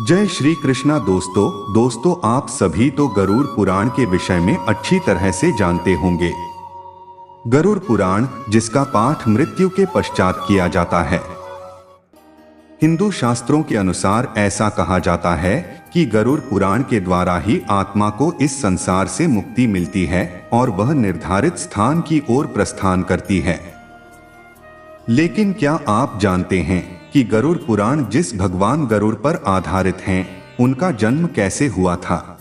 जय श्री कृष्णा दोस्तों आप सभी तो गरुड़ पुराण के विषय में अच्छी तरह से जानते होंगे। गरुड़ पुराण, जिसका पाठ मृत्यु के पश्चात किया जाता है। हिंदू शास्त्रों के अनुसार ऐसा कहा जाता है कि गरुड़ पुराण के द्वारा ही आत्मा को इस संसार से मुक्ति मिलती है और वह निर्धारित स्थान की ओर प्रस्थान करती है। लेकिन क्या आप जानते हैं कि गरुड़ पुराण जिस भगवान गरुड़ पर आधारित हैं, उनका जन्म कैसे हुआ था?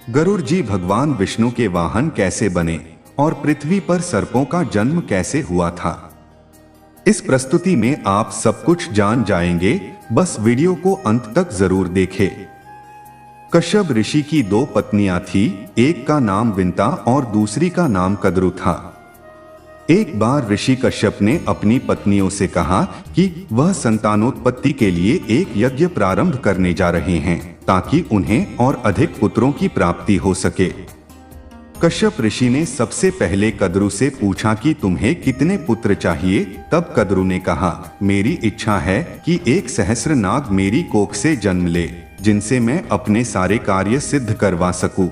गरुड़ जी भगवान विष्णु के वाहन कैसे बने और पृथ्वी पर सर्पों का जन्म कैसे हुआ था? इस प्रस्तुति में आप सब कुछ जान जाएंगे, बस वीडियो को अंत तक जरूर देखें। कश्यप ऋषि की 2 पत्नियां थी, एक का नाम विंता और दूसरी का नाम कद्रु था। एक बार ऋषि कश्यप ने अपनी पत्नियों से कहा कि वह संतानोत्पत्ति के लिए एक यज्ञ प्रारंभ करने जा रहे हैं ताकि उन्हें और अधिक पुत्रों की प्राप्ति हो सके। कश्यप ऋषि ने सबसे पहले कद्रु से पूछा कि तुम्हें कितने पुत्र चाहिए? तब कद्रु ने कहा, मेरी इच्छा है कि 1 सहस्र नाग मेरी कोख से जन्म ले, जिनसे मैं अपने सारे कार्य सिद्ध करवा सकूं।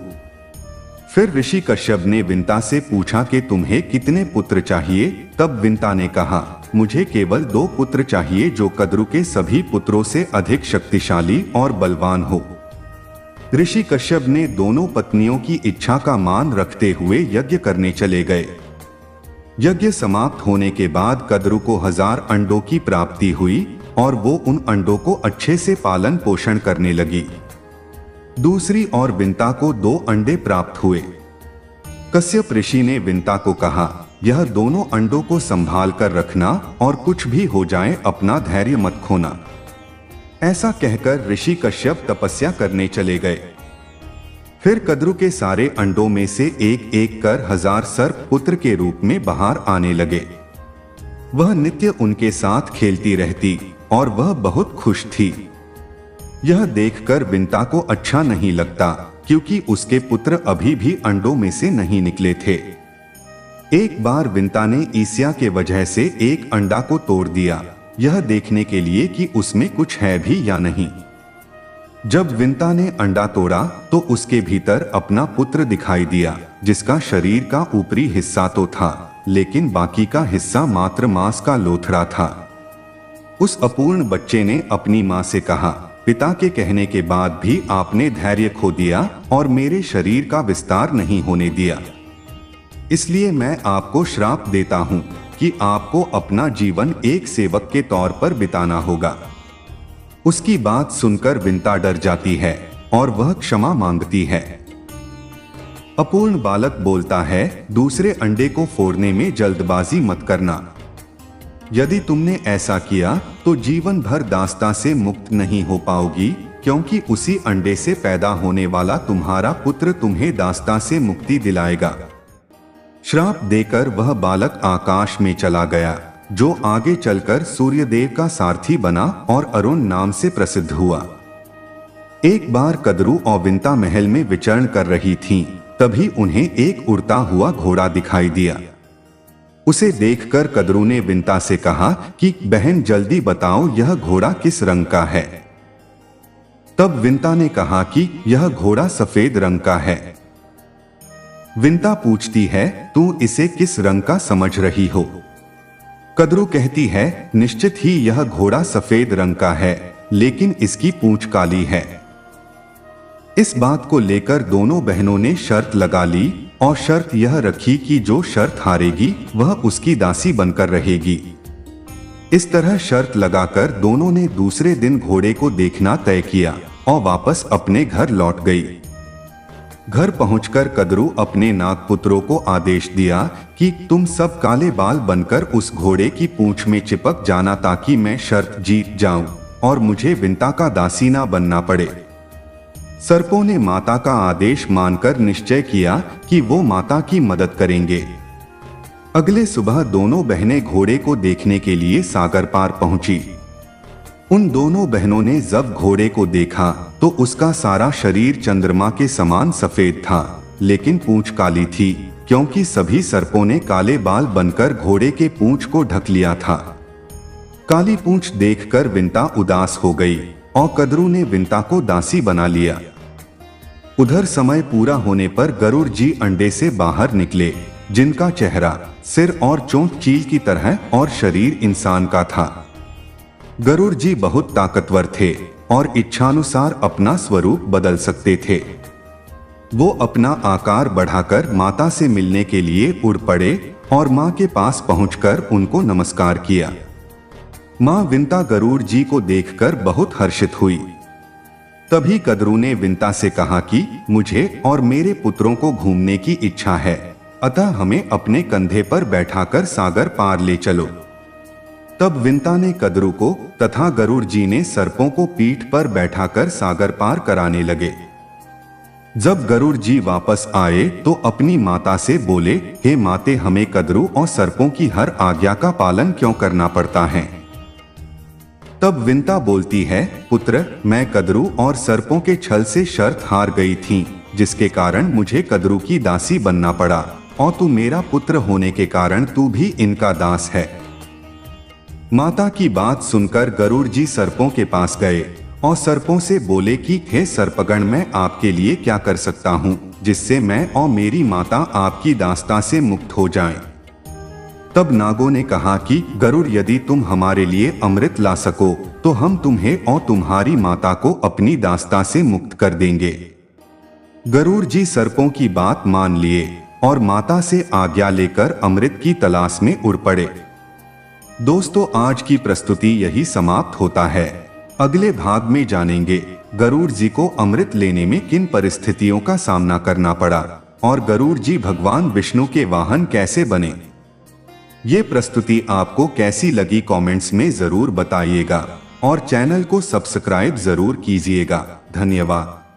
फिर ऋषि कश्यप ने विंता से पूछा कि तुम्हें कितने पुत्र चाहिए? तब विंता ने कहा, मुझे केवल 2 पुत्र चाहिए जो कद्रु के सभी पुत्रों से अधिक शक्तिशाली और बलवान हो। ऋषि कश्यप ने दोनों पत्नियों की इच्छा का मान रखते हुए यज्ञ करने चले गए। यज्ञ समाप्त होने के बाद कद्रु को 1000 अंडों की प्राप्ति हुई और वो उन अंडों को अच्छे से पालन पोषण करने लगी। दूसरी ओर विंता को 2 अंडे प्राप्त हुए। कश्यप ऋषि ने विंता को कहा, यह दोनों अंडों को संभाल कर रखना और कुछ भी हो जाए अपना धैर्य मत खोना। ऐसा कहकर ऋषि कश्यप तपस्या करने चले गए। फिर कद्रु के सारे अंडों में से एक एक कर 1000 सर्प पुत्र के रूप में बाहर आने लगे। वह नित्य उनके साथ खेलती रहती और वह बहुत खुश थी। यह देखकर विंता को अच्छा नहीं लगता क्योंकि उसके पुत्र अभी भी अंडों में से नहीं निकले थे। एक बार विंता ने ईर्ष्या के वजह से एक अंडा को तोड़ दिया, यह देखने के लिए कि उसमें कुछ है भी या नहीं। जब विंता ने अंडा तोड़ा तो उसके भीतर अपना पुत्र दिखाई दिया, जिसका शरीर का ऊपरी हिस्सा तो था लेकिन बाकी का हिस्सा मात्र मांस का लोथड़ा था। उस अपूर्ण बच्चे ने अपनी मां से कहा, पिता के कहने के बाद भी आपने धैर्य खो दिया और मेरे शरीर का विस्तार नहीं होने दिया। इसलिए मैं आपको श्राप देता हूं कि आपको अपना जीवन एक सेवक के तौर पर बिताना होगा। उसकी बात सुनकर विंता डर जाती है और वह क्षमा मांगती है। अपूर्ण बालक बोलता है, दूसरे अंडे को फोड़ने में जल्दबाजी मत करना। यदि तुमने ऐसा किया तो जीवन भर दास्ता से मुक्त नहीं हो पाओगी, क्योंकि उसी अंडे से पैदा होने वाला तुम्हारा पुत्र तुम्हें दास्ता से मुक्ति दिलाएगा। श्राप देकर वह बालक आकाश में चला गया, जो आगे चलकर सूर्यदेव का सारथी बना और अरुण नाम से प्रसिद्ध हुआ। एक बार कद्रु और विंता महल में विचरण कर रही थीं, तभी उन्हें एक उड़ता हुआ घोड़ा दिखाई दिया। उसे देखकर कद्रु ने विंता से कहा कि बहन जल्दी बताओ यह घोड़ा किस रंग का है। तब विंता ने कहा कि यह घोड़ा सफेद रंग का है। विंता पूछती है, तू इसे किस रंग का समझ रही हो? कद्रु कहती है, निश्चित ही यह घोड़ा सफेद रंग का है, लेकिन इसकी पूंछ काली है। इस बात को लेकर दोनों बहनों ने शर्त लगा ली और शर्त यह रखी कि जो शर्त हारेगी वह उसकी दासी बनकर रहेगी। इस तरह शर्त लगाकर दोनों ने दूसरे दिन घोड़े को देखना तय किया और वापस अपने घर लौट गई। घर पहुंचकर कद्रु अपने नागपुत्रों को आदेश दिया कि तुम सब काले बाल बनकर उस घोड़े की पूंछ में चिपक जाना ताकि मैं शर्त जीत जाऊं और मुझे विंता का दासी ना बनना पड़े। सर्पों ने माता का आदेश मानकर निश्चय किया कि वो माता की मदद करेंगे। अगले सुबह दोनों बहनें घोड़े को देखने के लिए सागर पार पहुंची। उन दोनों बहनों ने जब घोड़े को देखा तो उसका सारा शरीर चंद्रमा के समान सफेद था, लेकिन पूंछ काली थी, क्योंकि सभी सर्पों ने काले बाल बनकर घोड़े के पूंछ को ढक लिया था। काली पूंछ देखकर विंता उदास हो गई और कद्रू ने विंता को दासी बना लिया। उधर समय पूरा होने पर गरुड़ जी अंडे से बाहर निकले, जिनका चेहरा, सिर और चोंच चील की तरह और शरीर इंसान का था। गरुड़ जी बहुत ताकतवर थे और इच्छानुसार अपना स्वरूप बदल सकते थे। वो अपना आकार बढ़ाकर माता से मिलने के लिए उड़ पड़े और मां के पास पहुंचकर उनको नमस्कार किया। मां विंता गरुड़ जी को देखकर बहुत हर्षित हुई। तभी कद्रू ने विंता से कहा कि मुझे और मेरे पुत्रों को घूमने की इच्छा है, अतः हमें अपने कंधे पर बैठाकर सागर पार ले चलो। तब विंता ने कद्रू को तथा गरुड़ जी ने सर्पों को पीठ पर बैठाकर सागर पार कराने लगे। जब गरुड़ जी वापस आए तो अपनी माता से बोले, हे माते, हमें कद्रू और सर्पों की हर आज्ञा का पालन क्यों करना पड़ता है? तब विंता बोलती है, पुत्र, मैं कद्रू और सर्पों के छल से शर्त हार गई थी, जिसके कारण मुझे कद्रू की दासी बनना पड़ा, और तू मेरा पुत्र होने के कारण तू भी इनका दास है। माता की बात सुनकर गरुड़ जी सर्पों के पास गए और सर्पों से बोले कि हे सर्पगण, मैं आपके लिए क्या कर सकता हूँ जिससे मैं और मेरी माता आपकी दासता से मुक्त हो जाएं। तब नागों ने कहा कि गरुड़, यदि तुम हमारे लिए अमृत ला सको तो हम तुम्हें और तुम्हारी माता को अपनी दासता से मुक्त कर देंगे। गरुड़ जी सर्पों की बात मान लिए और माता से आज्ञा लेकर अमृत की तलाश में उड़ पड़े। दोस्तों, आज की प्रस्तुति यही समाप्त होता है। अगले भाग में जानेंगे गरुड़ जी को अमृत लेने में किन परिस्थितियों का सामना करना पड़ा और गरुड़ जी भगवान विष्णु के वाहन कैसे बने। ये प्रस्तुति आपको कैसी लगी कमेंट्स में जरूर बताइएगा और चैनल को सब्सक्राइब जरूर कीजिएगा। धन्यवाद।